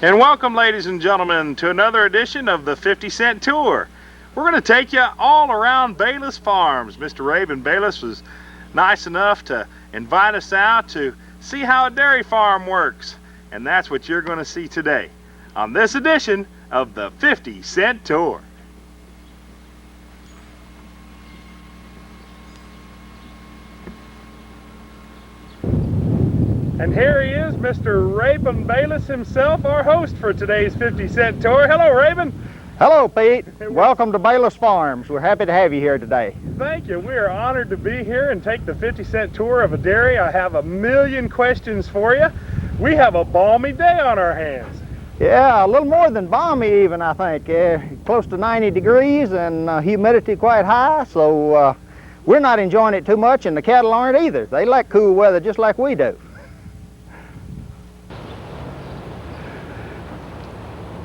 And welcome, ladies and gentlemen, to another edition of the 50-Cent Tour. We're going to take you all around Bayless Farms. Mr. Raven Bayless was nice enough to invite us out to see how a dairy farm works. And that's what you're going to see today on this edition of the 50-Cent Tour. And here he is, Mr. Raven Bayless himself, our host for today's 50-Cent Tour. Hello, Raven. Hello, Pete. Welcome to Bayless Farms. We're happy to have you here today. Thank you. We are honored to be here and take the 50-Cent Tour of a dairy. I have a million questions for you. We have a balmy day on our hands. Yeah, a little more than balmy even, I think. Close to 90 degrees and humidity quite high, so we're not enjoying it too much, and the cattle aren't either. They like cool weather just like we do.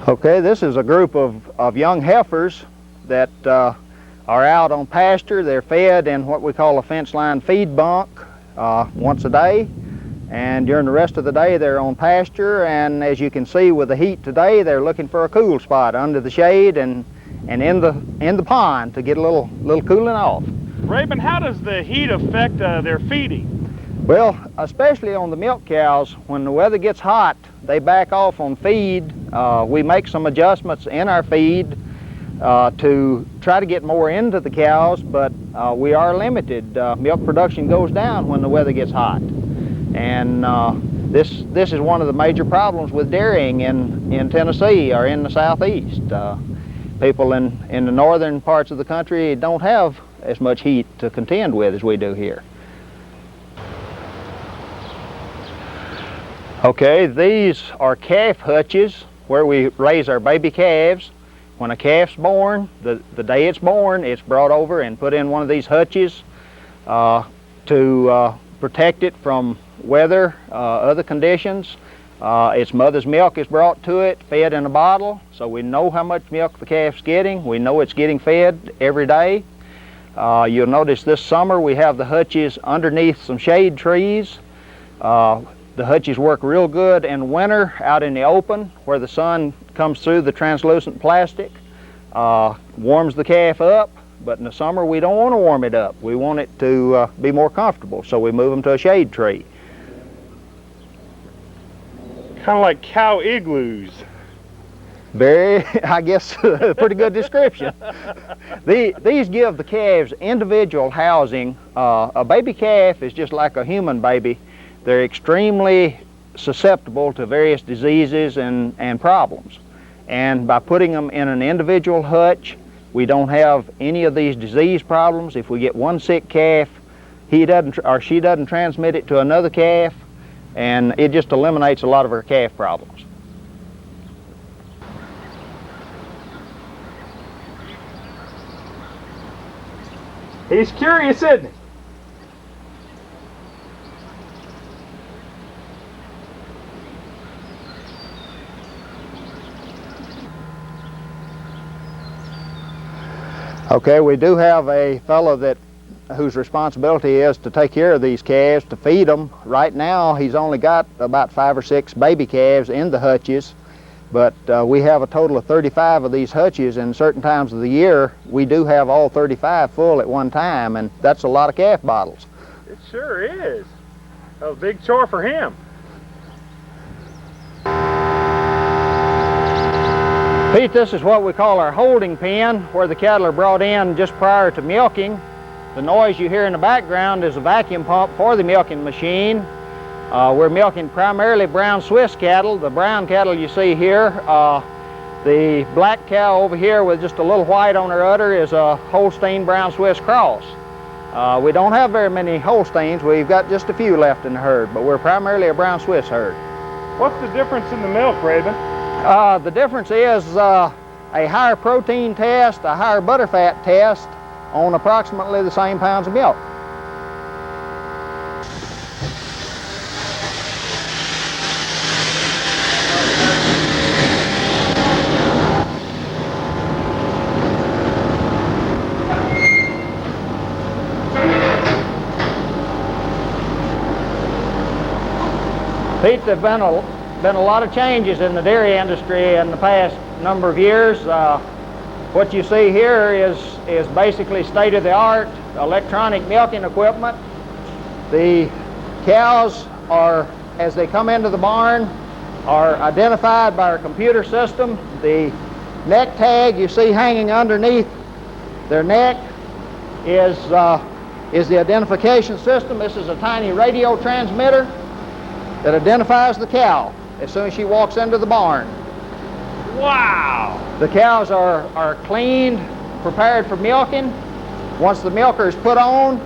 Okay, this is a group of young heifers that are out on pasture. They're fed in what we call a fence line feed bunk once a day, and during the rest of the day they're on pasture. And as you can see with the heat today, they're looking for a cool spot under the shade and in the pond to get a little cooling off. Raven, how does the heat affect their feeding? Well, especially on the milk cows, when the weather gets hot, they back off on feed. We make some adjustments in our feed to try to get more into the cows, but we are limited. Milk production goes down when the weather gets hot. And this is one of the major problems with dairying in Tennessee or in the southeast. People in the northern parts of the country don't have as much heat to contend with as we do here. Okay, these are calf hutches where we raise our baby calves. When a calf's born, the day it's born, it's brought over and put in one of these hutches to protect it from weather, other conditions. Its mother's milk is brought to it, fed in a bottle, so we know how much milk the calf's getting. We know it's getting fed every day. You'll notice this summer we have the hutches underneath some shade trees. The hutches work real good in winter out in the open where the sun comes through the translucent plastic, warms the calf up, but in the summer we don't want to warm it up. We want it to be more comfortable, so we move them to a shade tree. Kind of like cow igloos. Very, I guess, a pretty good description. These give the calves individual housing. A baby calf is just like a human baby. They're extremely susceptible to various diseases and problems. And by putting them in an individual hutch, we don't have any of these disease problems. If we get one sick calf, he doesn't or she doesn't transmit it to another calf, and it just eliminates a lot of our calf problems. He's curious, isn't he? Okay, we do have a fellow whose responsibility is to take care of these calves, to feed them. Right now, he's only got about 5 or 6 baby calves in the hutches, but we have a total of 35 of these hutches, and certain times of the year, we do have all 35 full at one time, and that's a lot of calf bottles. It sure is. A big chore for him. Pete, this is what we call our holding pen, where the cattle are brought in just prior to milking. The noise you hear in the background is a vacuum pump for the milking machine. We're milking primarily brown Swiss cattle. The brown cattle you see here, the black cow over here with just a little white on her udder is a Holstein brown Swiss cross. We don't have very many Holsteins. We've got just a few left in the herd, but we're primarily a brown Swiss herd. What's the difference in the milk, Raven? The difference is a higher protein test, a higher butterfat test on approximately the same pounds of milk. Pete, there've been been a lot of changes in the dairy industry in the past number of years. What you see here is basically state-of-the-art electronic milking equipment. The cows are, as they come into the barn, are identified by our computer system. The neck tag you see hanging underneath their neck is the identification system. This is a tiny radio transmitter that identifies the cow as soon as she walks into the barn. Wow! The cows are cleaned, prepared for milking. Once the milker is put on,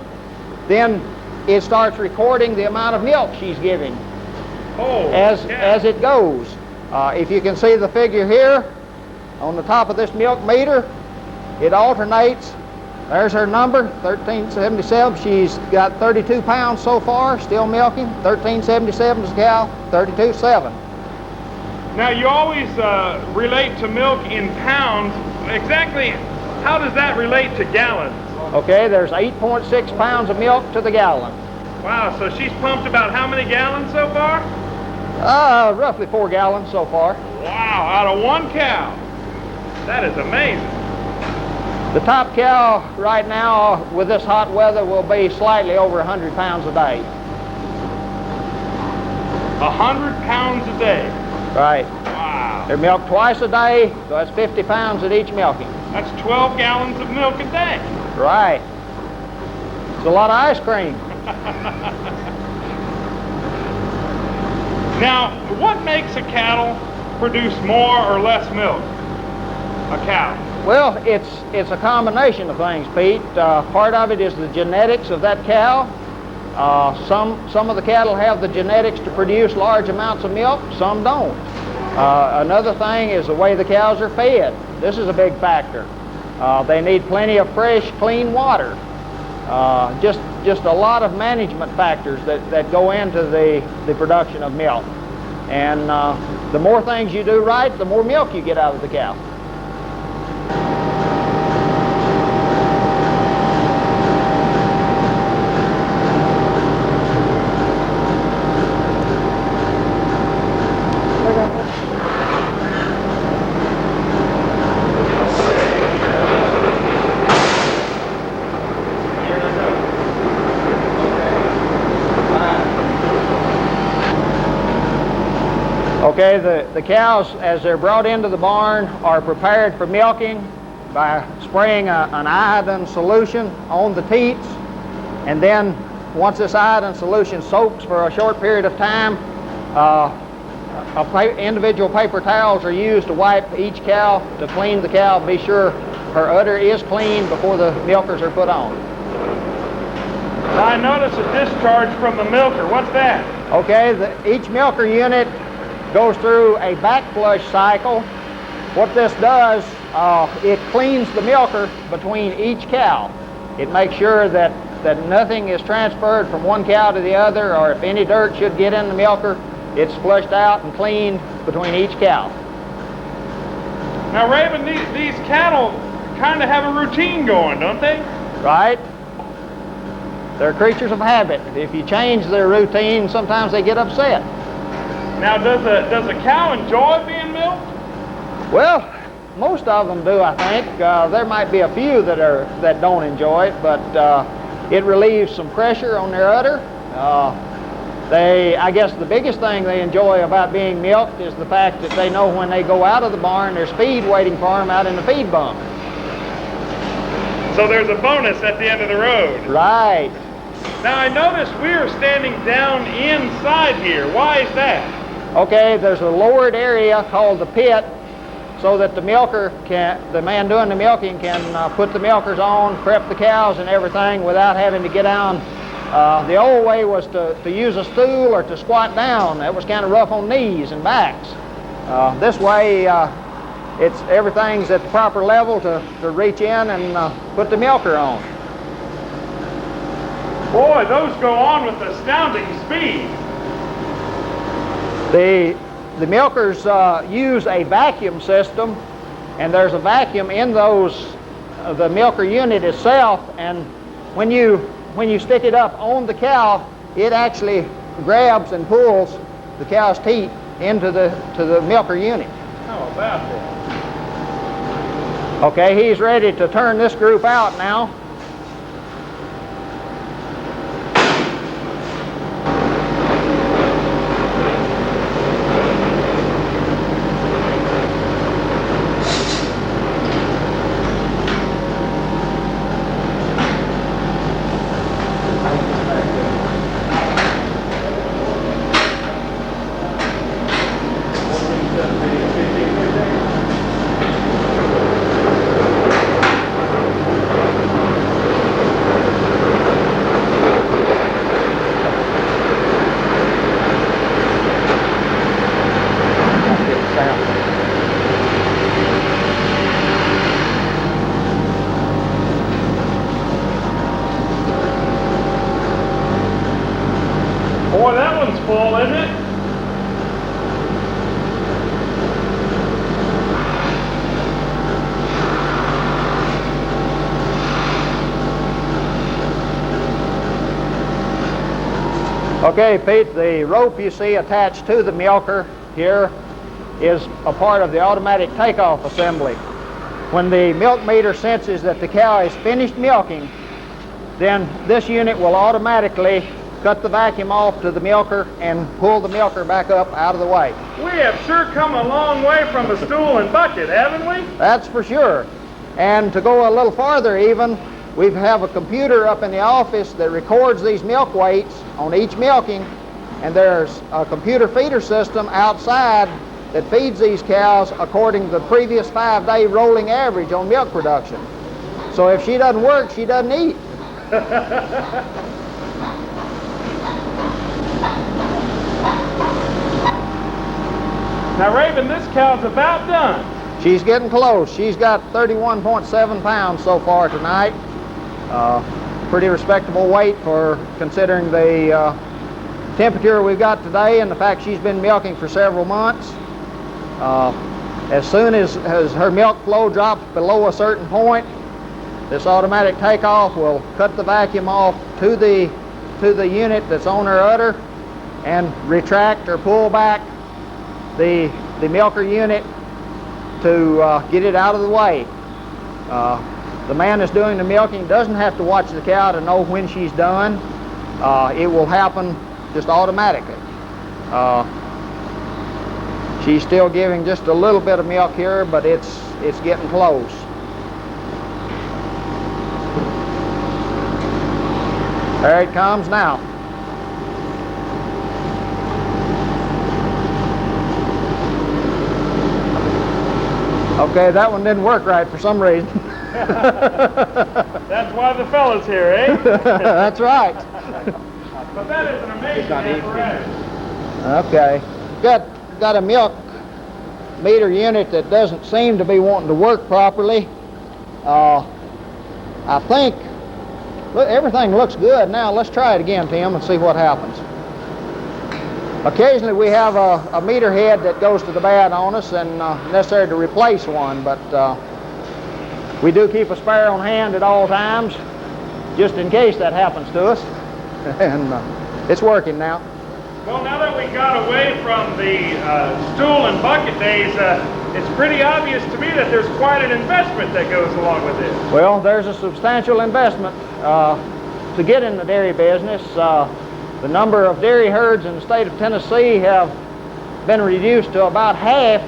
then it starts recording the amount of milk she's giving as it goes. If you can see the figure here on the top of this milk meter, it alternates. There's her number, 1377. She's got 32 pounds so far, still milking. 1377 is the cow, 32.7. Now you always relate to milk in pounds. Exactly how does that relate to gallons? Okay, there's 8.6 pounds of milk to the gallon. Wow, so she's pumped about how many gallons so far? Roughly 4 gallons so far. Wow, out of one cow. That is amazing. The top cow right now with this hot weather will be slightly over 100 pounds a day. 100 pounds a day? Right. Wow. They're milked twice a day, so that's 50 pounds at each milking. That's 12 gallons of milk a day. Right. It's a lot of ice cream. Now, what makes a cattle produce more or less milk? A cow. Well, it's a combination of things, Pete. Part of it is the genetics of that cow. Some of the cattle have the genetics to produce large amounts of milk, some don't. Another thing is the way the cows are fed. This is a big factor. They need plenty of fresh, clean water. Just a lot of management factors that go into the production of milk. And the more things you do right, the more milk you get out of the cow. Okay, the cows, as they're brought into the barn, are prepared for milking by spraying an iodine solution on the teats. And then once this iodine solution soaks for a short period of time, individual paper towels are used to wipe each cow, to clean the cow, be sure her udder is clean before the milkers are put on. Now I notice a discharge from the milker. What's that? Okay, each milker unit goes through a back flush cycle. What this does, it cleans the milker between each cow. It makes sure that nothing is transferred from one cow to the other, or if any dirt should get in the milker, it's flushed out and cleaned between each cow. Now Raven, these cattle kind of have a routine going, don't they? Right? They're creatures of habit. If you change their routine, sometimes they get upset. Now, does a cow enjoy being milked? Well, most of them do, I think. There might be a few that don't enjoy it, but it relieves some pressure on their udder. I guess the biggest thing they enjoy about being milked is the fact that they know when they go out of the barn, there's feed waiting for them out in the feed bunk. So there's a bonus at the end of the road. Right. Now I noticed we are standing down inside here. Why is that? Okay, there's a lowered area called the pit so that the man doing the milking can put the milkers on, prep the cows and everything without having to get down. The old way was to use a stool or to squat down. That was kind of rough on knees and backs. This way, everything's at the proper level to reach in and put the milker on. Boy, those go on with astounding speed. The milkers use a vacuum system, and there's a vacuum in the milker unit itself, and when you stick it up on the cow, it actually grabs and pulls the cow's teat into the milker unit. How about that? Okay, he's ready to turn this group out now. Boy, that one's full, isn't it? Okay, Pete, the rope you see attached to the milker here is a part of the automatic takeoff assembly. When the milk meter senses that the cow is finished milking, then this unit will automatically cut the vacuum off to the milker and pull the milker back up out of the way. We have sure come a long way from a stool and bucket, haven't we? That's for sure. And to go a little farther even, we have a computer up in the office that records these milk weights on each milking, and there's a computer feeder system outside that feeds these cows according to the previous 5-day rolling average on milk production. So if she doesn't work, she doesn't eat. Now, Raven, this cow's about done. She's getting close. She's got 31.7 pounds so far tonight. Pretty respectable weight for considering the temperature we've got today and the fact she's been milking for several months. As soon as her milk flow drops below a certain point, this automatic takeoff will cut the vacuum off to the unit that's on her udder and retract or pull back the milker unit to get it out of the way. The man that's doing the milking doesn't have to watch the cow to know when she's done. It will happen just automatically. She's still giving just a little bit of milk here, but it's getting close. There it comes now. Okay, that one didn't work right for some reason. That's why the fella's here, eh? That's right. But that is an amazing apparatus. Okay. Got a milk meter unit that doesn't seem to be wanting to work properly. I think, look, everything looks good. Now let's try it again, Tim, and see what happens. Occasionally we have a meter head that goes to the bad on us and necessary to replace one, but we do keep a spare on hand at all times, just in case that happens to us. And it's working now. Well, now that we got away from the stool and bucket days, it's pretty obvious to me that there's quite an investment that goes along with this. Well, there's a substantial investment to get in the dairy business. The number of dairy herds in the state of Tennessee have been reduced to about half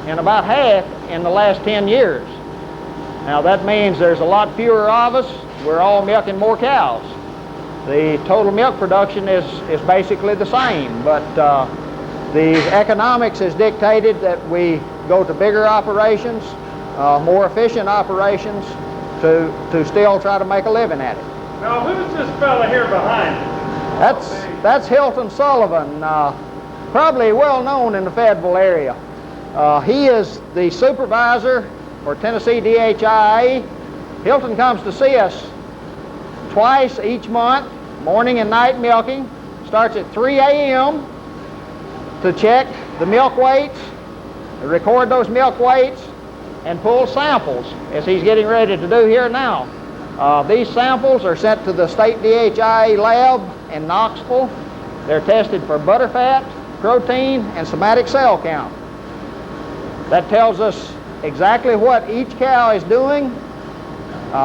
in the last 10 years. Now that means there's a lot fewer of us. We're all milking more cows. The total milk production is basically the same, but the economics has dictated that we go to bigger operations, more efficient operations, to still try to make a living at it. Now, who's this fella here behind me? That's Hilton Sullivan, probably well known in the Fayetteville area. He is the supervisor for Tennessee DHIA. Hilton comes to see us twice each month, morning and night milking. Starts at 3 a.m. to check the milk weights, record those milk weights, and pull samples, as he's getting ready to do here now. These samples are sent to the state DHIA lab in Knoxville. They're tested for butterfat, protein, and somatic cell count. That tells us exactly what each cow is doing.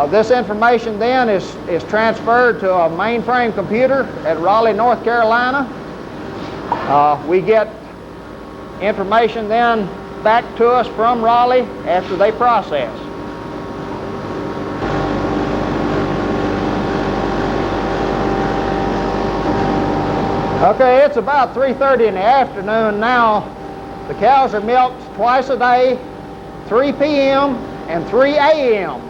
This information then is transferred to a mainframe computer at Raleigh, North Carolina. We get information then back to us from Raleigh after they process. Okay, it's about 3:30 in the afternoon now. The cows are milked twice a day, 3 p.m. and 3 a.m.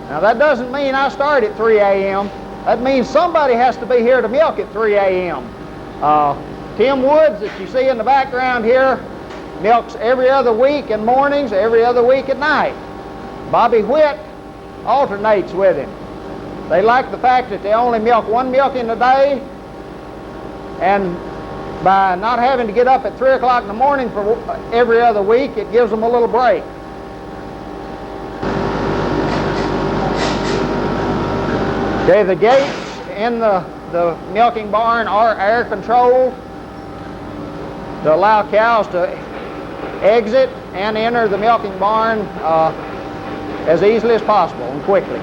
Now that doesn't mean I start at 3 a.m. That means somebody has to be here to milk at 3 a.m. Tim Woods, that you see in the background here, milks every other week in mornings, every other week at night. Bobby Whitt alternates with him. They like the fact that they only milk one milking a day, and by not having to get up at 3 o'clock in the morning for every other week, it gives them a little break. Okay, the gates in the milking barn are air controlled to allow cows to exit and enter the milking barn as easily as possible and quickly.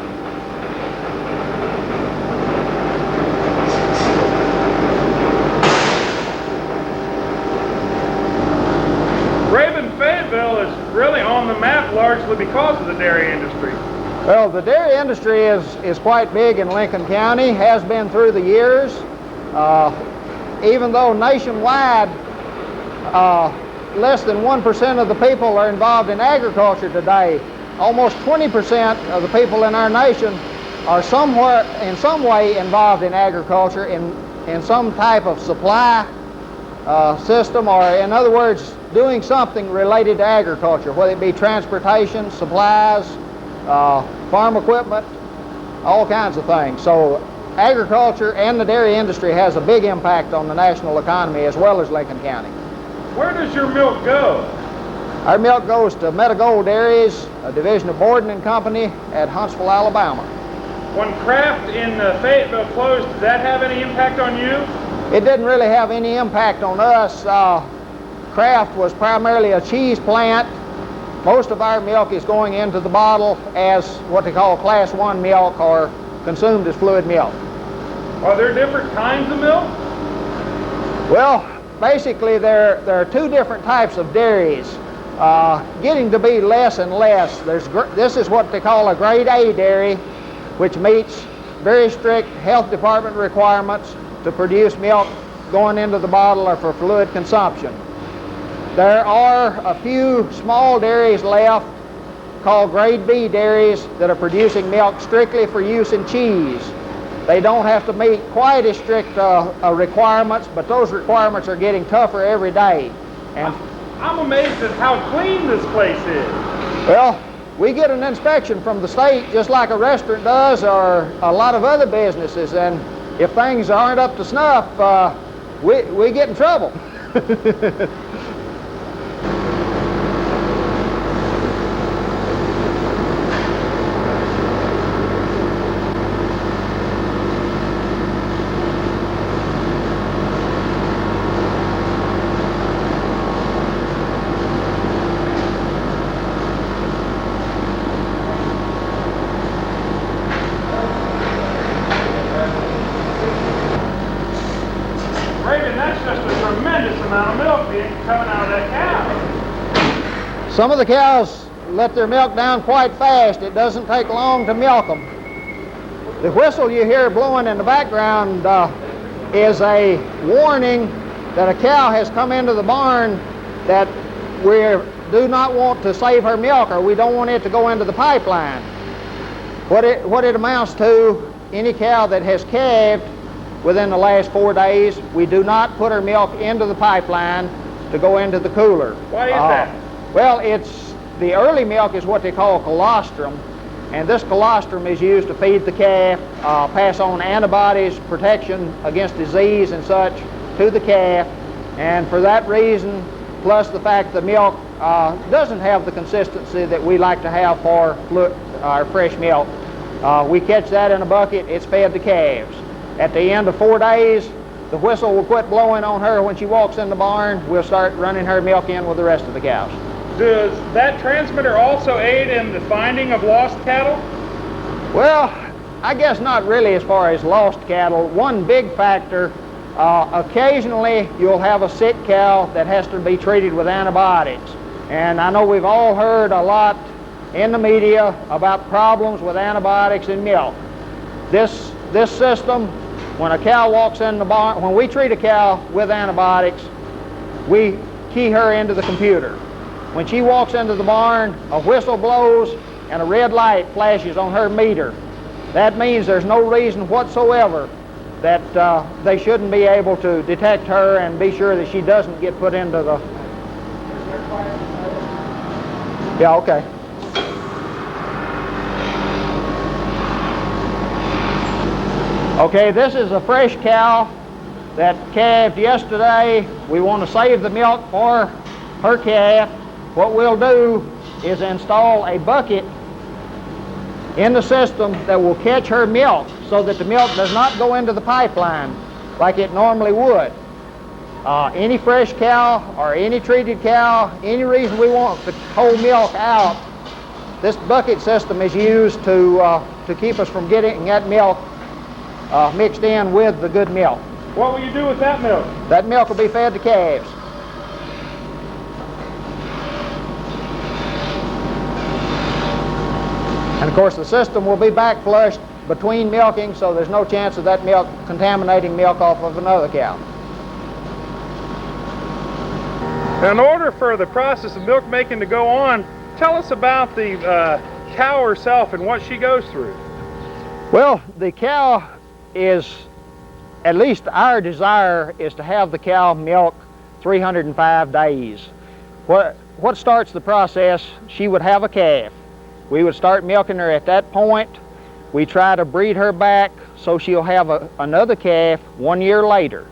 Fayetteville is really on the map largely because of the dairy industry. Well, the dairy industry is quite big in Lincoln County, has been through the years. Even though nationwide less than 1% of the people are involved in agriculture today, almost 20% of the people in our nation are somewhere in some way involved in agriculture in some type of supply system, or in other words, doing something related to agriculture, whether it be transportation, supplies, farm equipment, all kinds of things. So agriculture and the dairy industry has a big impact on the national economy as well as Lincoln County. Where does your milk go? Our milk goes to Metagold Dairies, a division of Borden and Company at Huntsville, Alabama. When Kraft in Fayetteville closed, did that have any impact on you? It didn't really have any impact on us. Kraft was primarily a cheese plant. Most of our milk is going into the bottle as what they call Class 1 milk, or consumed as fluid milk. Are there different kinds of milk? Well, basically there are two different types of dairies, getting to be less and less. This is what they call a grade A dairy, which meets very strict health department requirements to produce milk going into the bottle or for fluid consumption. There are a few small dairies left called grade B dairies that are producing milk strictly for use in cheese. They don't have to meet quite as strict requirements, but those requirements are getting tougher every day. And I'm amazed at how clean this place is. Well, we get an inspection from the state just like a restaurant does, or a lot of other businesses, and if things aren't up to snuff, we get in trouble. Some of the cows let their milk down quite fast. It doesn't take long to milk them. The whistle you hear blowing in the background is a warning that a cow has come into the barn that we do not want to save her milk, or we don't want it to go into the pipeline. What it amounts to, any cow that has calved within the last 4 days, we do not put her milk into the pipeline to go into the cooler. Why is that? Well, the early milk is what they call colostrum, and this colostrum is used to feed the calf, pass on antibodies, protection against disease and such to the calf, and for that reason, plus the fact the milk doesn't have the consistency that we like to have for our fresh milk, we catch that in a bucket, it's fed to calves. At the end of 4 days, the whistle will quit blowing on her when she walks in the barn. We'll start running her milk in with the rest of the cows. Does that transmitter also aid in the finding of lost cattle? Well, I guess not really as far as lost cattle. One big factor, occasionally you'll have a sick cow that has to be treated with antibiotics. And I know we've all heard a lot in the media about problems with antibiotics in milk. This system, when a cow walks in the barn, when we treat a cow with antibiotics, we key her into the computer. When she walks into the barn, a whistle blows and a red light flashes on her meter. That means there's no reason whatsoever that they shouldn't be able to detect her and be sure that she doesn't get put into the... Yeah, okay. Okay, this is a fresh cow that calved yesterday. We want to save the milk for her calf. What we'll do is install a bucket in the system that will catch her milk so that the milk does not go into the pipeline like it normally would. Any fresh cow or any treated cow, any reason we want the whole milk out, this bucket system is used to keep us from getting that milk mixed in with the good milk. What will you do with that milk? That milk will be fed to calves. And of course the system will be back flushed between milking, so there's no chance of that milk contaminating milk off of another cow. Now, in order for the process of milk making to go on, tell us about the cow herself and what she goes through. Well, the cow is, at least our desire is to have the cow milk 305 days. What starts the process, she would have a calf. We would start milking her at that point. We try to breed her back so she'll have another calf 1 year later.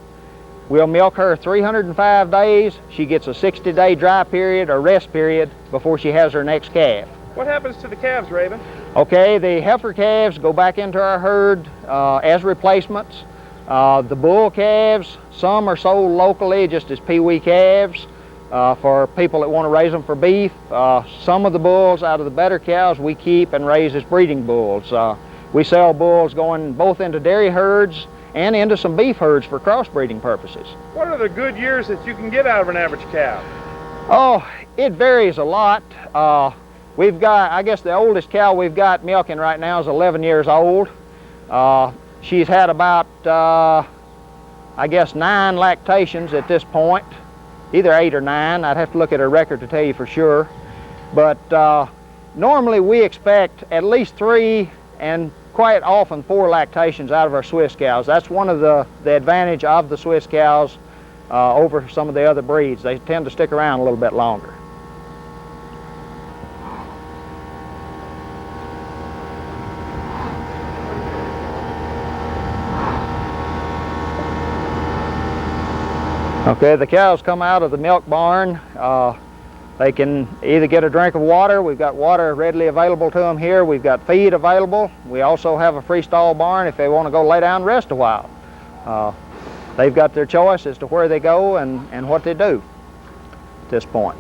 We'll milk her 305 days. She gets a 60-day dry period or rest period before she has her next calf. What happens to the calves, Raven? Okay, the heifer calves go back into our herd as replacements. The bull calves, some are sold locally just as peewee calves for people that want to raise them for beef. Some of the bulls out of the better cows we keep and raise as breeding bulls. We sell bulls going both into dairy herds and into some beef herds for crossbreeding purposes. What are the good years that you can get out of an average cow? Oh, it varies a lot. We've got, I guess the oldest cow we've got milking right now is 11 years old. She's had about, I guess, 9 lactations at this point, either 8 or 9. I'd have to look at her record to tell you for sure. But normally we expect at least 3 and quite often 4 lactations out of our Swiss cows. That's one of the advantage of the Swiss cows over some of the other breeds. They tend to stick around a little bit longer. Okay, the cows come out of the milk barn. They can either get a drink of water. We've got water readily available to them here. We've got feed available. We also have a freestall barn if they want to go lay down and rest a while. They've got their choice as to where they go and what they do at this point.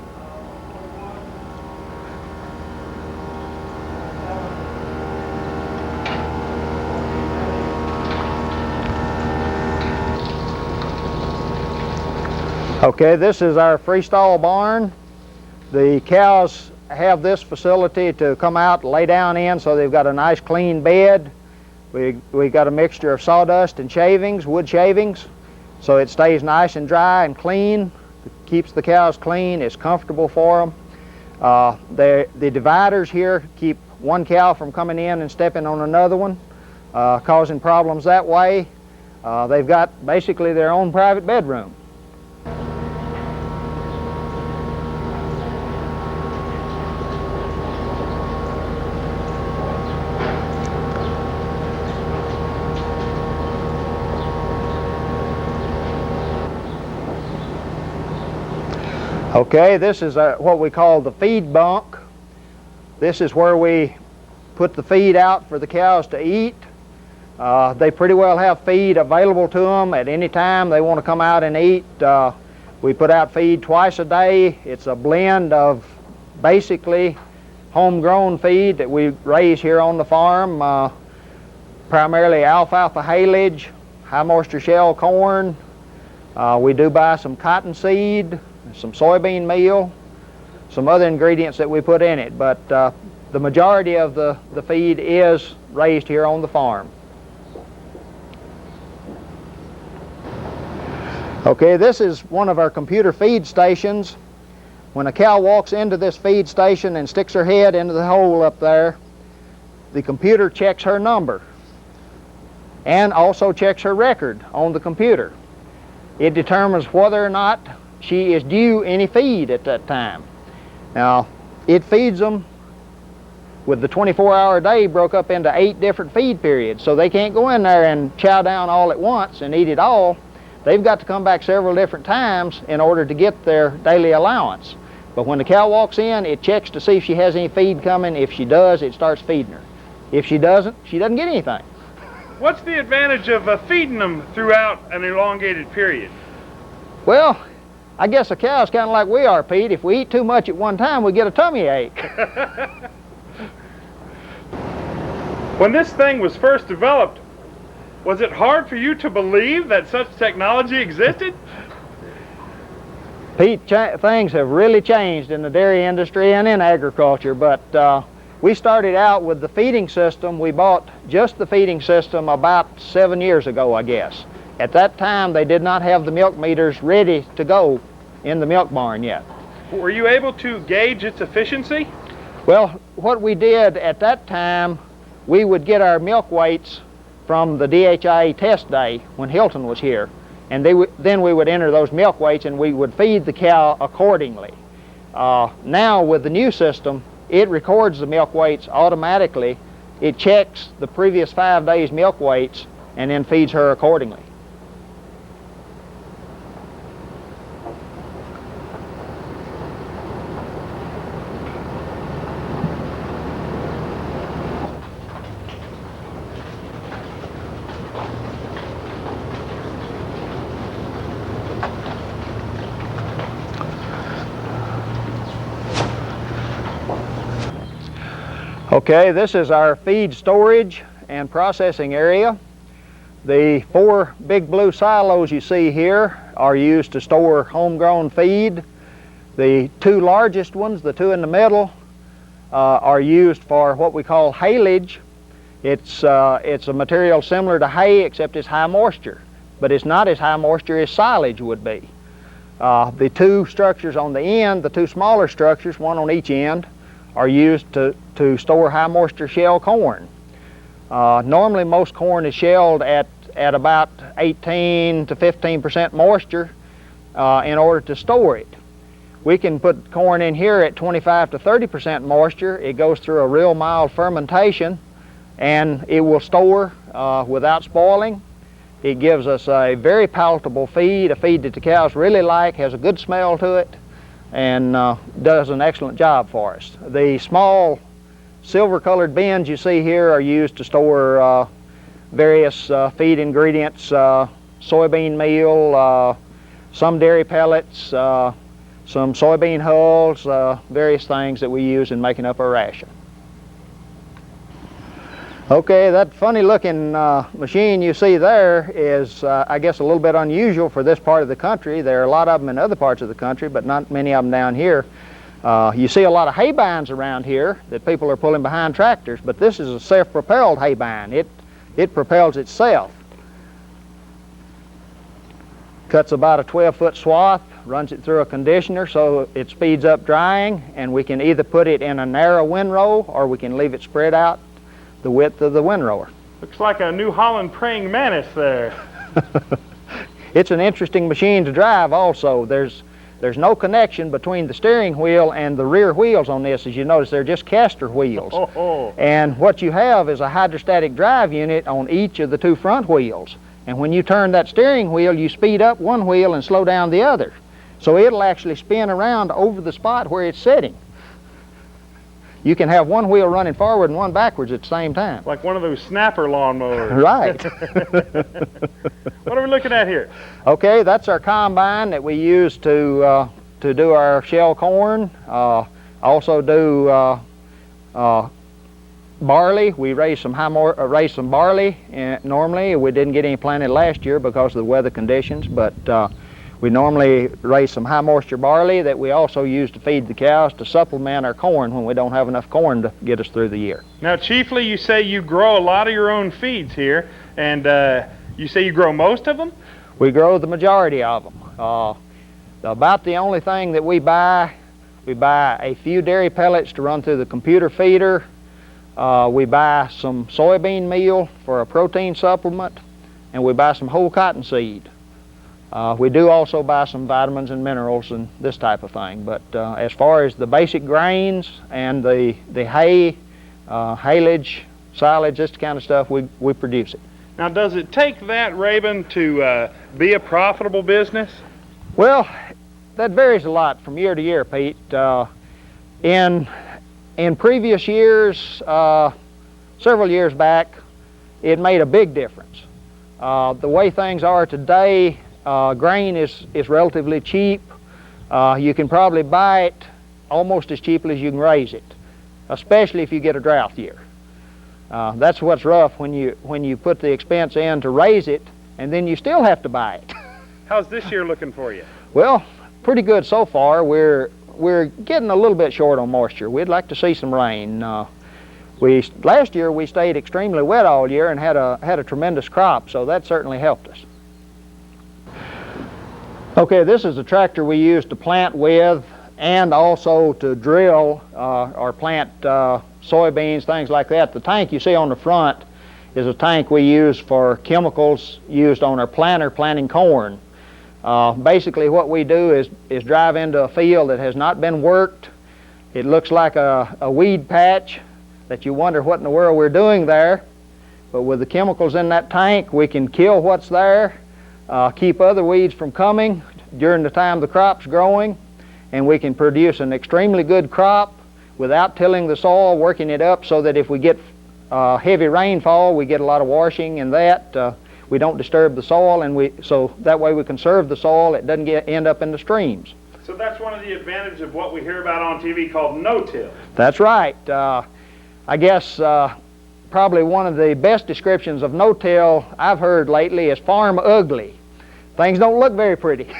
Okay, this is our freestall barn. The cows have this facility to come out and lay down in, so they've got a nice clean bed. We got a mixture of sawdust and shavings, wood shavings, so it stays nice and dry and clean. It keeps the cows clean. It's comfortable for them. The dividers here keep one cow from coming in and stepping on another one, causing problems that way. They've got basically their own private bedroom. Okay, this is what we call the feed bunk. This is where we put the feed out for the cows to eat. They pretty well have feed available to them at any time they want to come out and eat. We put out feed twice a day. It's a blend of basically homegrown feed that we raise here on the farm, primarily alfalfa haylage, high moisture shell corn. We do buy some cottonseed, some soybean meal, some other ingredients that we put in it, but the majority of the feed is raised here on the farm. Okay, this is one of our computer feed stations. When a cow walks into this feed station and sticks her head into the hole up there, the computer checks her number and also checks her record on the computer. It determines whether or not she is due any feed at that time. Now, it feeds them with the 24-hour day broke up into 8 different feed periods, so they can't go in there and chow down all at once and eat it all. They've got to come back several different times in order to get their daily allowance. But when the cow walks in, it checks to see if she has any feed coming. If she does, it starts feeding her. If she doesn't get anything. What's the advantage of feeding them throughout an elongated period? Well, I guess a cow's kind of like we are, Pete. If we eat too much at one time, we get a tummy ache. When this thing was first developed, was it hard for you to believe that such technology existed? Pete, things have really changed in the dairy industry and in agriculture, but we started out with the feeding system. We bought just the feeding system about 7 years ago, I guess. At that time, they did not have the milk meters ready to go in the milk barn yet. Were you able to gauge its efficiency? Well, what we did at that time, we would get our milk weights from the DHIA test day when Hilton was here, and then we would enter those milk weights and we would feed the cow accordingly. Now with the new system, it records the milk weights automatically. It checks the previous 5 days' milk weights and then feeds her accordingly. Okay, this is our feed storage and processing area. The 4 big blue silos you see here are used to store homegrown feed. The 2 largest ones, the 2 in the middle, are used for what we call haylage. It's a material similar to hay except it's high moisture, but it's not as high moisture as silage would be. The 2 structures on the end, the 2 smaller structures, one on each end, are used to store high moisture shell corn. Normally most corn is shelled at about 18 to 15% moisture in order to store it. We can put corn in here at 25 to 30% moisture. It goes through a real mild fermentation and it will store without spoiling. It gives us a very palatable feed, a feed that the cows really like, has a good smell to it, and does an excellent job for us. The small silver colored bins you see here are used to store various feed ingredients, soybean meal, some dairy pellets, some soybean hulls, various things that we use in making up our ration. Okay, that funny looking machine you see there is I guess a little bit unusual for this part of the country. There are a lot of them in other parts of the country, but not many of them down here. You see a lot of hay binds around here that people are pulling behind tractors, but this is a self-propelled hay bind. It propels itself. Cuts about a 12-foot swath, runs it through a conditioner so it speeds up drying, and we can either put it in a narrow windrow or we can leave it spread out the width of the windrower. Looks like a New Holland praying mantis there. It's an interesting machine to drive also. There's no connection between the steering wheel and the rear wheels on this. As you notice, they're just caster wheels. And what you have is a hydrostatic drive unit on each of the 2 front wheels. And when you turn that steering wheel, you speed up one wheel and slow down the other. So it'll actually spin around over the spot where it's sitting. you can have one wheel running forward and one backwards at the same time. Like one of those snapper lawnmowers. Right. What are we looking at here? Okay, that's our combine that we use to do our shell corn. Also do barley. We raise some barley. Normally, we didn't get any planted last year because of the weather conditions, but we normally raise some high moisture barley that we also use to feed the cows to supplement our corn when we don't have enough corn to get us through the year. Now, chiefly, you say you grow a lot of your own feeds here, and you say you grow most of them? We grow the majority of them. About the only thing that we buy a few dairy pellets to run through the computer feeder. We buy some soybean meal for a protein supplement, and we buy some whole cotton seed. We do also buy some vitamins and minerals and this type of thing, but as far as the basic grains and the hay, haylage, silage, this kind of stuff, we produce it. Now, does it take that, Raven, to be a profitable business? Well, that varies a lot from year to year, Pete. In previous years, several years back, it made a big difference. The way things are today, grain is relatively cheap. You can probably buy it almost as cheaply as you can raise it, especially if you get a drought year. That's what's rough when you put the expense in to raise it, and then you still have to buy it. How's this year looking for you? Well, pretty good so far. We're getting a little bit short on moisture. We'd like to see some rain. Last year we stayed extremely wet all year and had a tremendous crop, so that certainly helped us. Okay, this is a tractor we use to plant with and also to drill or plant soybeans, things like that. The tank you see on the front is a tank we use for chemicals used on our planter planting corn. Basically what we do is drive into a field that has not been worked. It looks like a weed patch that you wonder what in the world we're doing there. But with the chemicals in that tank, we can kill what's there, keep other weeds from coming during the time the crop's growing, and we can produce an extremely good crop without tilling the soil, working it up so that if we get heavy rainfall, we get a lot of washing and that. We don't disturb the soil, and so that way we conserve the soil. It doesn't end up in the streams. So that's one of the advantages of what we hear about on TV called no-till. That's right. I guess probably one of the best descriptions of no-till I've heard lately is farm ugly. Things don't look very pretty,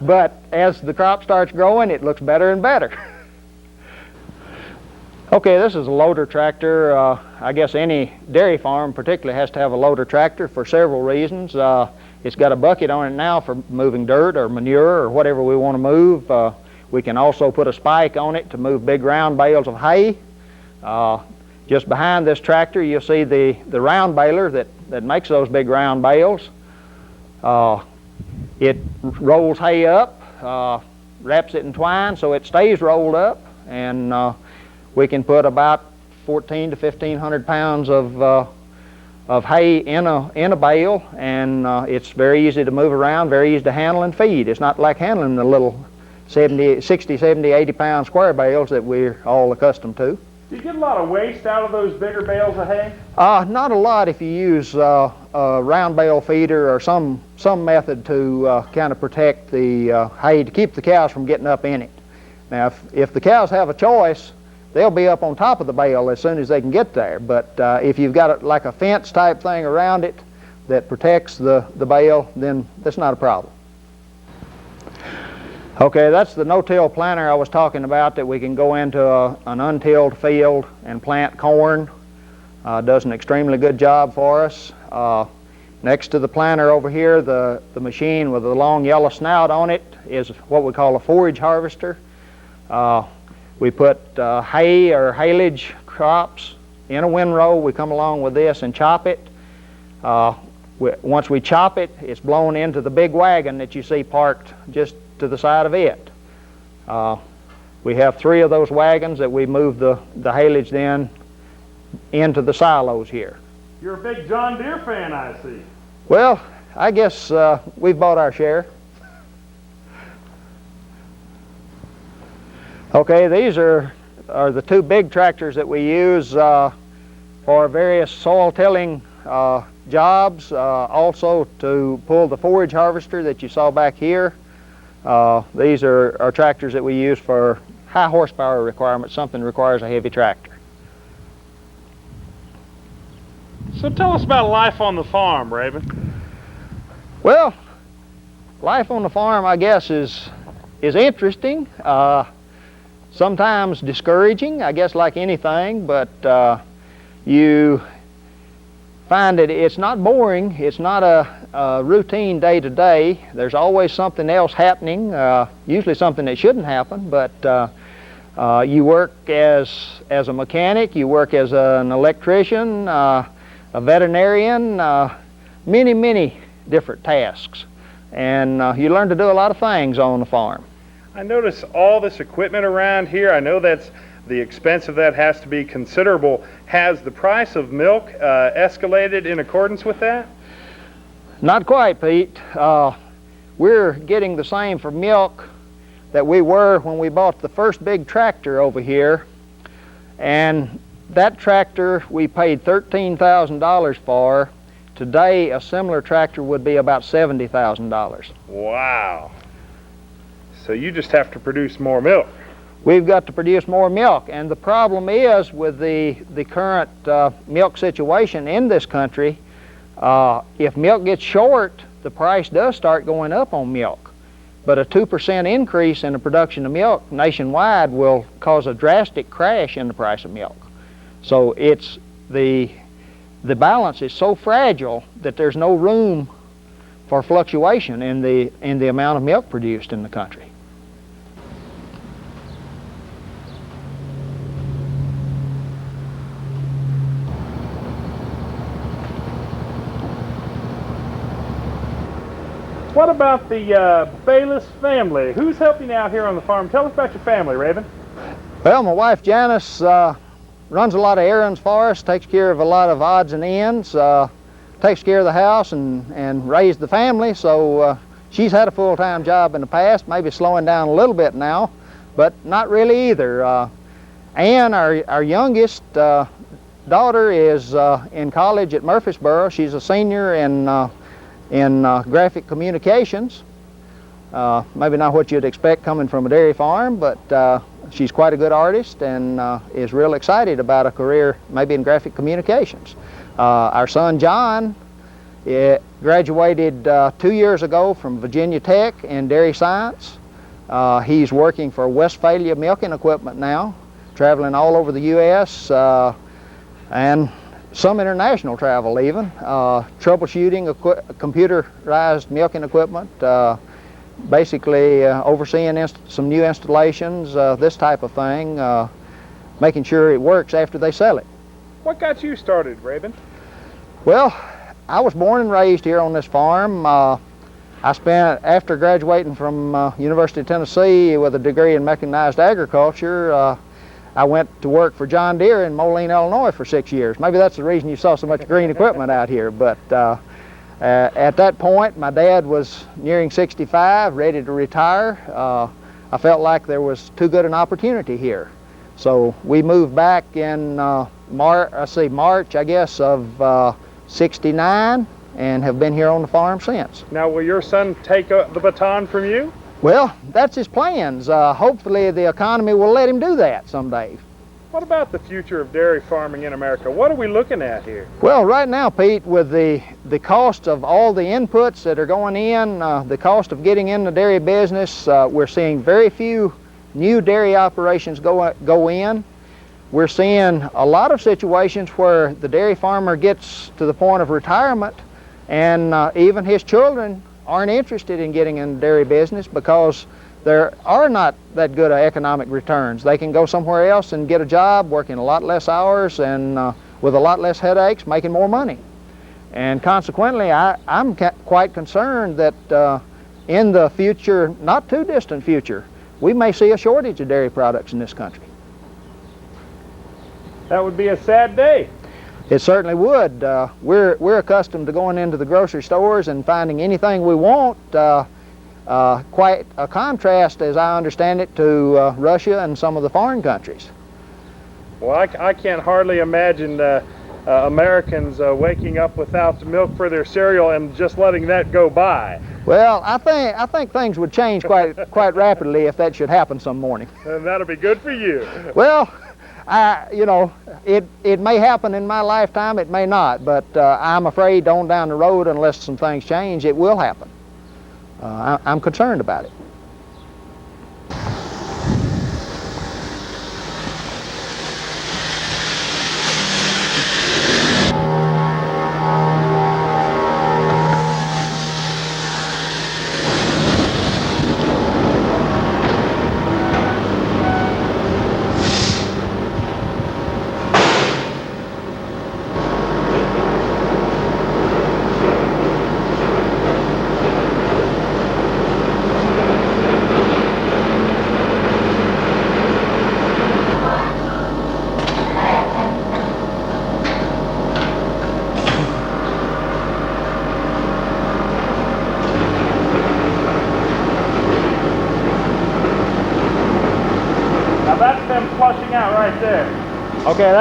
but as the crop starts growing, it looks better and better. Okay, this is a loader tractor. I guess any dairy farm particularly has to have a loader tractor for several reasons. It's got a bucket on it now for moving dirt or manure or whatever we want to move. We can also put a spike on it to move big round bales of hay. Just behind this tractor you'll see the round baler that makes those big round bales. It rolls hay up, wraps it in twine so it stays rolled up, and we can put about 1,400 to 1,500 pounds of hay in a bale, and it's very easy to move around, very easy to handle and feed. It's not like handling the little 60, 70, 80 pound square bales that we're all accustomed to. Do you get a lot of waste out of those bigger bales of hay? Not a lot if you use a round bale feeder or some method to kind of protect the hay to keep the cows from getting up in it. Now, if the cows have a choice, they'll be up on top of the bale as soon as they can get there. But if you've got like a fence type thing around it that protects the bale, then that's not a problem. Okay, that's the no-till planter I was talking about, that we can go into an untilled field and plant corn. Does an extremely good job for us. Next to the planter over here, the machine with the long yellow snout on it is what we call a forage harvester. We put hay or haylage crops in a windrow. We come along with this and chop it. Once we chop it, it's blown into the big wagon that you see parked just to the side of it. We have 3 of those wagons that we move the haylage then into the silos here. You're a big John Deere fan, I see. Well, I guess we've bought our share. Okay, these are are the two big tractors that we use for various soil tilling jobs, also to pull the forage harvester that you saw back here. These are tractors that we use for high horsepower requirements, something that requires a heavy tractor. So tell us about life on the farm, Raven. Well, life on the farm, I guess, is interesting. Sometimes discouraging, I guess, like anything, but you find that it's not boring. It's not a routine day to day. There's always something else happening, usually something that shouldn't happen, but you work as a mechanic, you work as an electrician, a veterinarian, many different tasks. And you learn to do a lot of things on the farm. I notice all this equipment around here. I know that's the expense of that has to be considerable. Has the price of milk escalated in accordance with that? Not quite, Pete. We're getting the same for milk that we were when we bought the first big tractor over here. And that tractor we paid $13,000 for. Today, a similar tractor would be about $70,000. Wow. So you just have to produce more milk. We've got to produce more milk, and the problem is with the current milk situation in this country, if milk gets short, the price does start going up on milk. But a 2% increase in the production of milk nationwide will cause a drastic crash in the price of milk. So it's the balance is so fragile that there's no room for fluctuation in the amount of milk produced in the country. What about the Bayless family? Who's helping out here on the farm? Tell us about your family, Raven. Well, my wife Janice runs a lot of errands for us, takes care of a lot of odds and ends, takes care of the house and raised the family, so she's had a full-time job in the past, maybe slowing down a little bit now, but not really either. Ann, our youngest daughter, is in college at Murfreesboro. She's a senior in graphic communications. Maybe not what you'd expect coming from a dairy farm, but she's quite a good artist and is real excited about a career maybe in graphic communications. Our son John graduated 2 years ago from Virginia Tech in dairy science. He's working for Westphalia Milking Equipment now, traveling all over the U.S. And some international travel even, troubleshooting computerized milking equipment, basically overseeing some new installations, this type of thing, making sure it works after they sell it. What got you started, Raven? Well, I was born and raised here on this farm. I spent, after graduating from University of Tennessee with a degree in mechanized agriculture, I went to work for John Deere in Moline, Illinois for 6 years. Maybe that's the reason you saw so much green equipment out here. But at that point, my dad was nearing 65, ready to retire. I felt like there was too good an opportunity here. So we moved back in March, I guess, of '69, and have been here on the farm since. Now, will your son take the baton from you? Well, that's his plans. Hopefully the economy will let him do that someday. What about the future of dairy farming in America? What are we looking at here? Well, right now, Pete, with the cost of all the inputs that are going in, the cost of getting in the dairy business, we're seeing very few new dairy operations go in. We're seeing a lot of situations where the dairy farmer gets to the point of retirement and even his children aren't interested in getting in the dairy business because there are not that good economic returns. They can go somewhere else and get a job working a lot less hours and with a lot less headaches, making more money. And consequently, I'm quite concerned that in the future, not too distant future, we may see a shortage of dairy products in this country. That would be a sad day. It certainly would. We're accustomed to going into the grocery stores and finding anything we want. Quite a contrast, as I understand it, to Russia and some of the foreign countries. Well, I can't hardly imagine Americans waking up without milk for their cereal and just letting that go by. Well, I think things would change quite rapidly if that should happen some morning. And that'll be good for you. Well, you know, it may happen in my lifetime, it may not, but I'm afraid on down the road, unless some things change, it will happen. I'm concerned about it. That's them flushing out right there. Okay,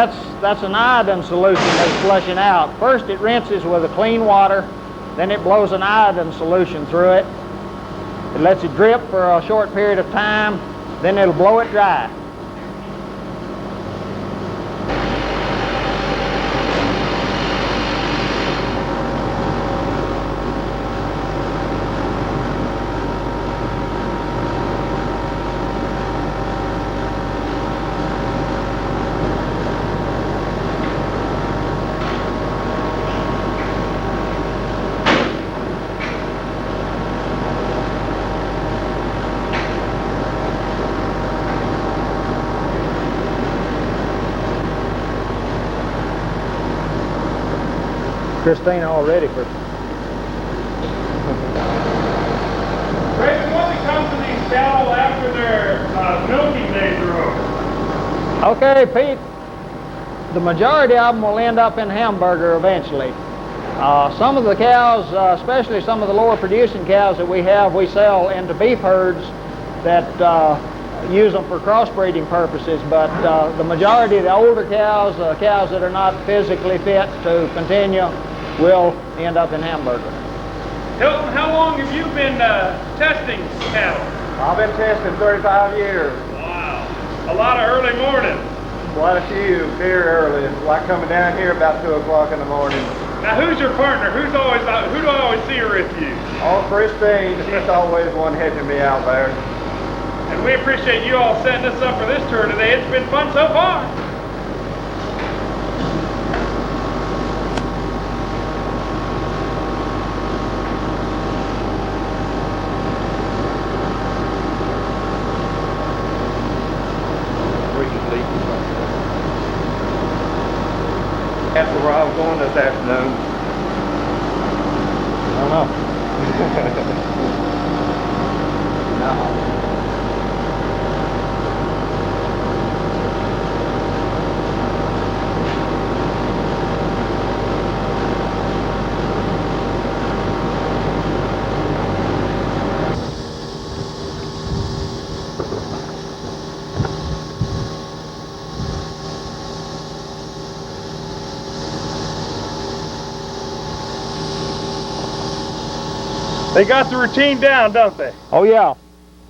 that's an iodine solution that's flushing out. First it rinses with a clean water, then it blows an iodine solution through it. It lets it drip for a short period of time, then it'll blow it dry. Christina all ready for Raven, what becomes of these cattle after their milking days are over? Okay, Pete, the majority of them will end up in hamburger eventually. Some of the cows, especially some of the lower producing cows that we have, we sell into beef herds that use them for crossbreeding purposes, but the majority of the older cows, cows that are not physically fit to continue, will end up in hamburger. Hilton, how long have you been testing cattle? I've been testing 35 years. Wow, a lot of early mornings. Quite a few, very early. It's like coming down here about 2 o'clock in the morning. Now, who's your partner? Who do I always see her with you? Oh, Christine, she's always one hedging me out there. And we appreciate you all setting us up for this tour today. It's been fun so far. That's where I was going this afternoon. I don't know. No. They got the routine down, don't they? Oh yeah,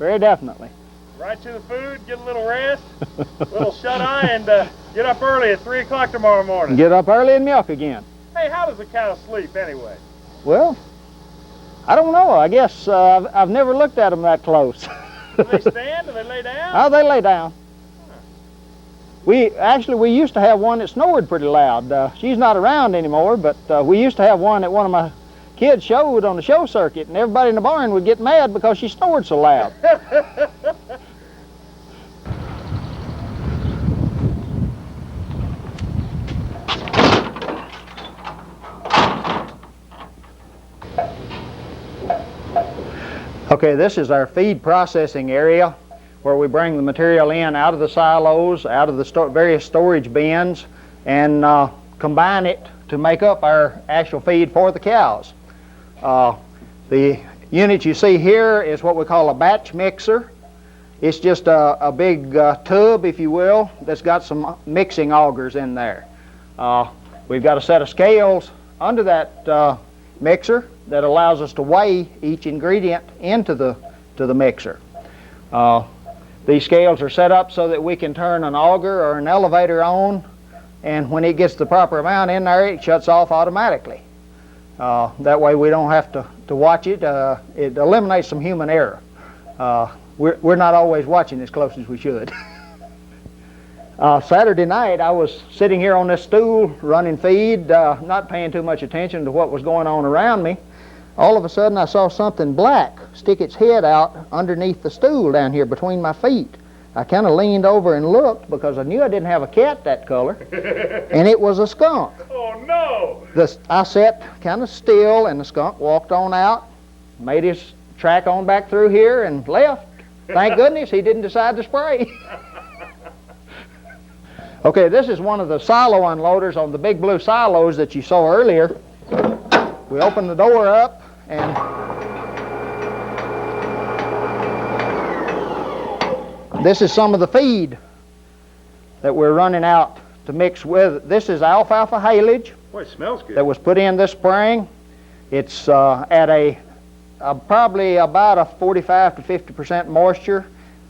very definitely. Right to the food, get a little rest, a little shut-eye, and get up early at 3 o'clock tomorrow morning. Get up early and milk again. Hey, how does a cow sleep anyway? Well, I don't know. I guess I've never looked at them that close. Do they stand? Do they lay down? Oh, they lay down. We used to have one that snored pretty loud. She's not around anymore, but we used to have one that one of my kids showed on the show circuit, and everybody in the barn would get mad because she snored so loud. Okay, this is our feed processing area where we bring the material in out of the silos, out of the various storage bins, and combine it to make up our actual feed for the cows. The unit you see here is what we call a batch mixer. It's just a big tub, if you will, that's got some mixing augers in there. We've got a set of scales under that mixer that allows us to weigh each ingredient into the mixer. These scales are set up so that we can turn an auger or an elevator on, and when it gets the proper amount in there, it shuts off automatically. That way we don't have to watch it. It eliminates some human error. We're not always watching as close as we should. Saturday night, I was sitting here on this stool running feed, not paying too much attention to what was going on around me. All of a sudden, I saw something black stick its head out underneath the stool down here between my feet. I kind of leaned over and looked because I knew I didn't have a cat that color, and it was a skunk. Oh, no! I sat kind of still, and the skunk walked on out, made his track on back through here, and left. Thank goodness he didn't decide to spray. Okay, this is one of the silo unloaders on the big blue silos that you saw earlier. We open the door up, and this is some of the feed that we're running out to mix with. This is alfalfa haylage. Boy, it smells good. That was put in this spring. It's at probably about a 45 to 50% moisture.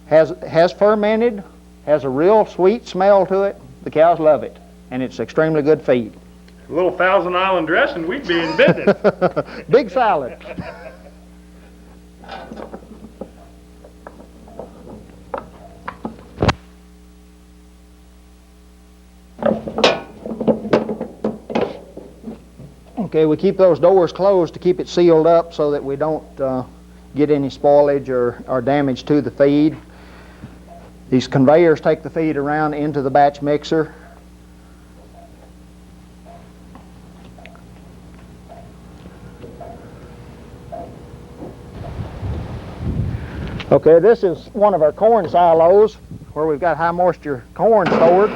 Has fermented, has a real sweet smell to it. The cows love it, and it's extremely good feed. A little Thousand Island dressing, we'd be in business. Big salad. Okay, we keep those doors closed to keep it sealed up so that we don't get any spoilage or damage to the feed. These conveyors take the feed around into the batch mixer. Okay, this is one of our corn silos where we've got high moisture corn stored.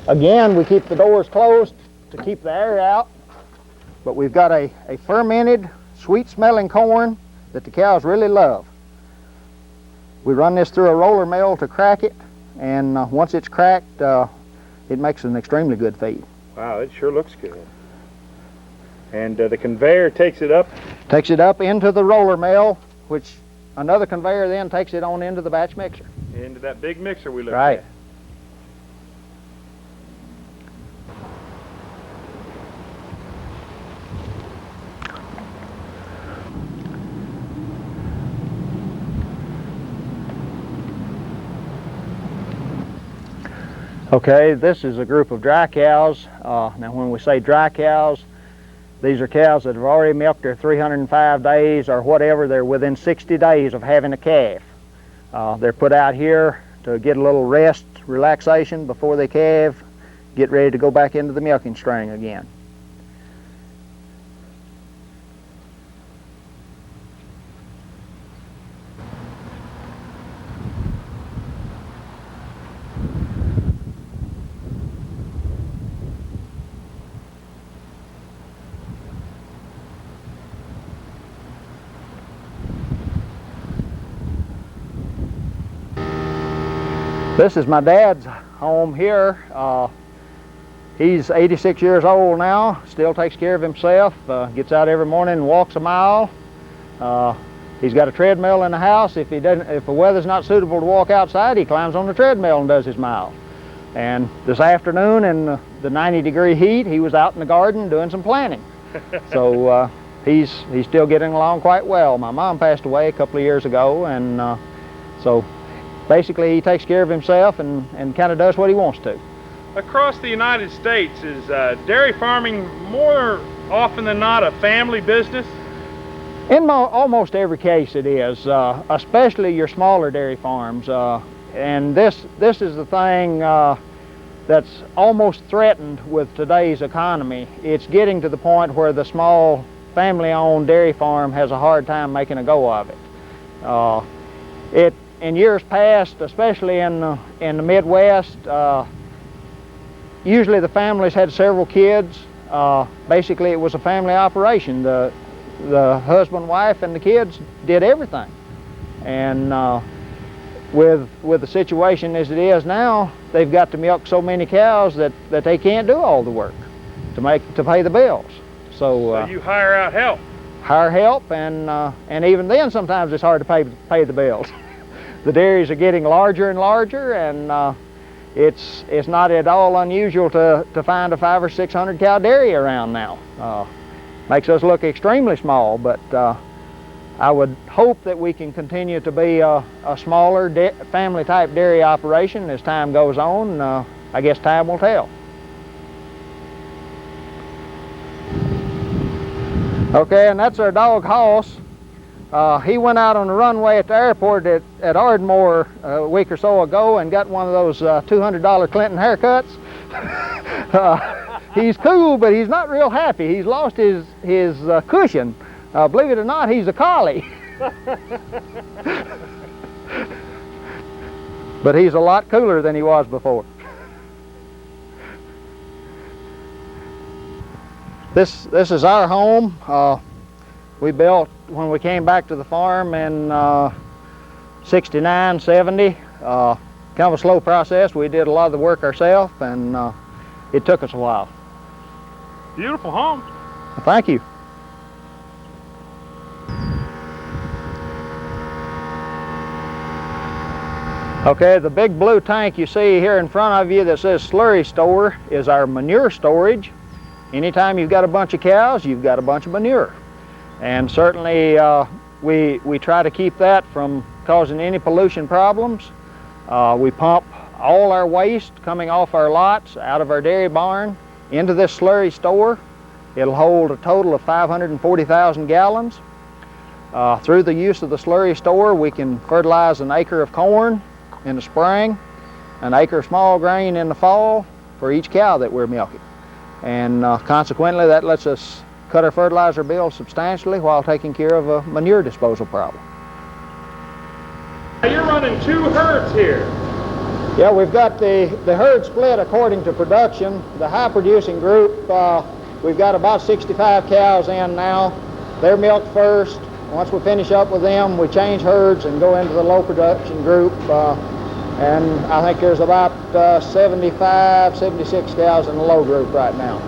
Again, we keep the doors closed to keep the air out, but we've got a fermented, sweet-smelling corn that the cows really love. We run this through a roller mill to crack it, and once it's cracked, it makes an extremely good feed. Wow, it sure looks good. And the conveyor takes it up? Takes it up into the roller mill, which another conveyor then takes it on into the batch mixer. Into that big mixer we looked Right. at. Okay, this is a group of dry cows. Now when we say dry cows, these are cows that have already milked their 305 days or whatever. They're within 60 days of having a calf. They're put out here to get a little rest, relaxation before they calve, get ready to go back into the milking string again. This is my dad's home here. He's 86 years old now, still takes care of himself, gets out every morning and walks a mile. He's got a treadmill in the house. If the weather's not suitable to walk outside, he climbs on the treadmill and does his mile. And this afternoon in the 90-degree heat, he was out in the garden doing some planting. So he's still getting along quite well. My mom passed away a couple of years ago, and so basically he takes care of himself and kind of does what he wants to. Across the United States, is dairy farming more often than not a family business? In almost every case it is, especially your smaller dairy farms. And this is the thing that's almost threatened with today's economy. It's getting to the point where the small family-owned dairy farm has a hard time making a go of it. In years past, especially in the Midwest, usually the families had several kids. Basically, it was a family operation. the husband, wife, and the kids did everything. And with the situation as it is now, they've got to milk so many cows that they can't do all the work to pay the bills. So you hire out help. Hire help, and even then sometimes it's hard to pay the bills. The dairies are getting larger and larger, and it's not at all unusual to find a 500 or 600 cow dairy around now. Makes us look extremely small, but I would hope that we can continue to be a smaller family type dairy operation as time goes on. I guess time will tell. Okay, and that's our dog Hoss. He went out on the runway at the airport at Ardmore a week or so ago and got one of those $200 Clinton haircuts. He's cool, but he's not real happy. He's lost his cushion. Believe it or not, he's a collie. But he's a lot cooler than he was before. This is our home. We built when we came back to the farm in 69, 70. Kind of a slow process. We did a lot of the work ourselves, and it took us a while. Beautiful home. Well, thank you. Okay, the big blue tank you see here in front of you that says slurry store is our manure storage. Anytime you've got a bunch of cows, you've got a bunch of manure. And certainly we try to keep that from causing any pollution problems. We pump all our waste coming off our lots out of our dairy barn into this slurry store. It'll hold a total of 540,000 gallons. Through the use of the slurry store, we can fertilize an acre of corn in the spring, an acre of small grain in the fall for each cow that we're milking. And consequently, that lets us cut our fertilizer bill substantially while taking care of a manure disposal problem. Now you're running 2 herds here. Yeah, we've got the herd split according to production. The high producing group, we've got about 65 cows in now. They're milked first. Once we finish up with them, we change herds and go into the low production group. And I think there's about 75, 76 cows in the low group right now.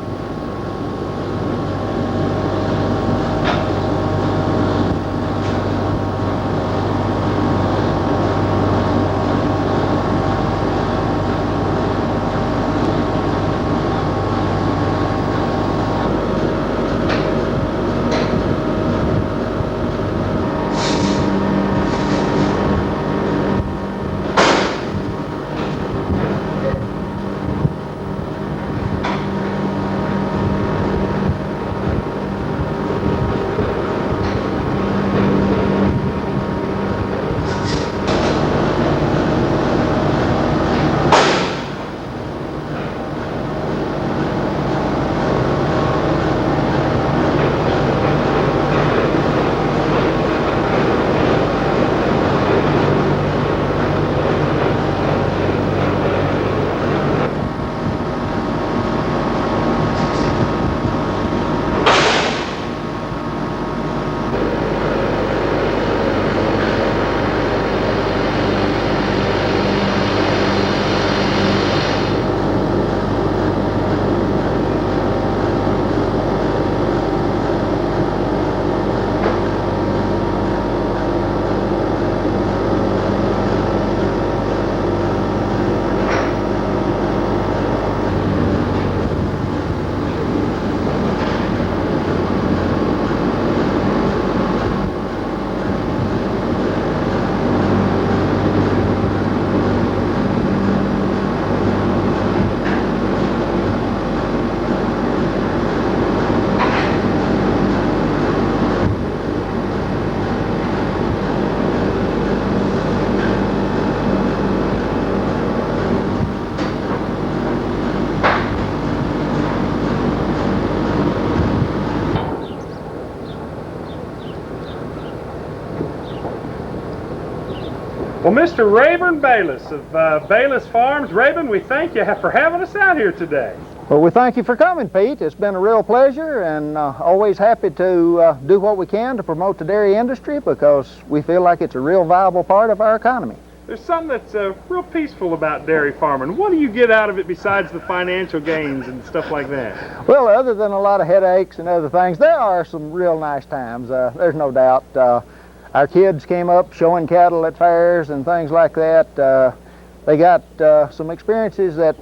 Well, Mr. Rayburn Bayless of Bayless Farms. Rayburn, we thank you for having us out here today. Well, we thank you for coming, Pete. It's been a real pleasure, and always happy to do what we can to promote the dairy industry, because we feel like it's a real viable part of our economy. There's something that's real peaceful about dairy farming. What do you get out of it besides the financial gains and stuff like that? Well, other than a lot of headaches and other things, there are some real nice times. There's no doubt. Our kids came up showing cattle at fairs and things like that. They got some experiences that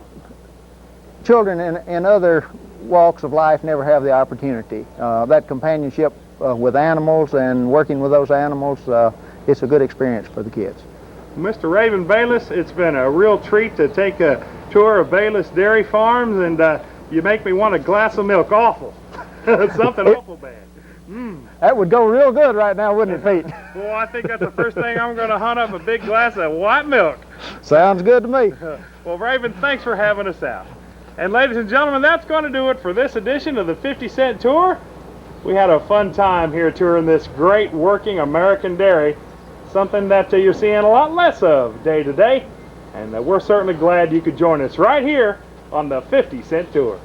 children in other walks of life never have the opportunity. That companionship with animals and working with those animals, it's a good experience for the kids. Mr. Rayburn Bayless, it's been a real treat to take a tour of Bayless Dairy Farms, and you make me want a glass of milk awful. Something awful bad. That would go real good right now, wouldn't it, Pete? Well, I think that's the first thing I'm going to hunt up, a big glass of white milk. Sounds good to me. Well, Rayburn, thanks for having us out. And ladies and gentlemen, that's going to do it for this edition of the 50-Cent Tour. We had a fun time here touring this great working American dairy, something that you're seeing a lot less of day to day. And we're certainly glad you could join us right here on the 50-Cent Tour.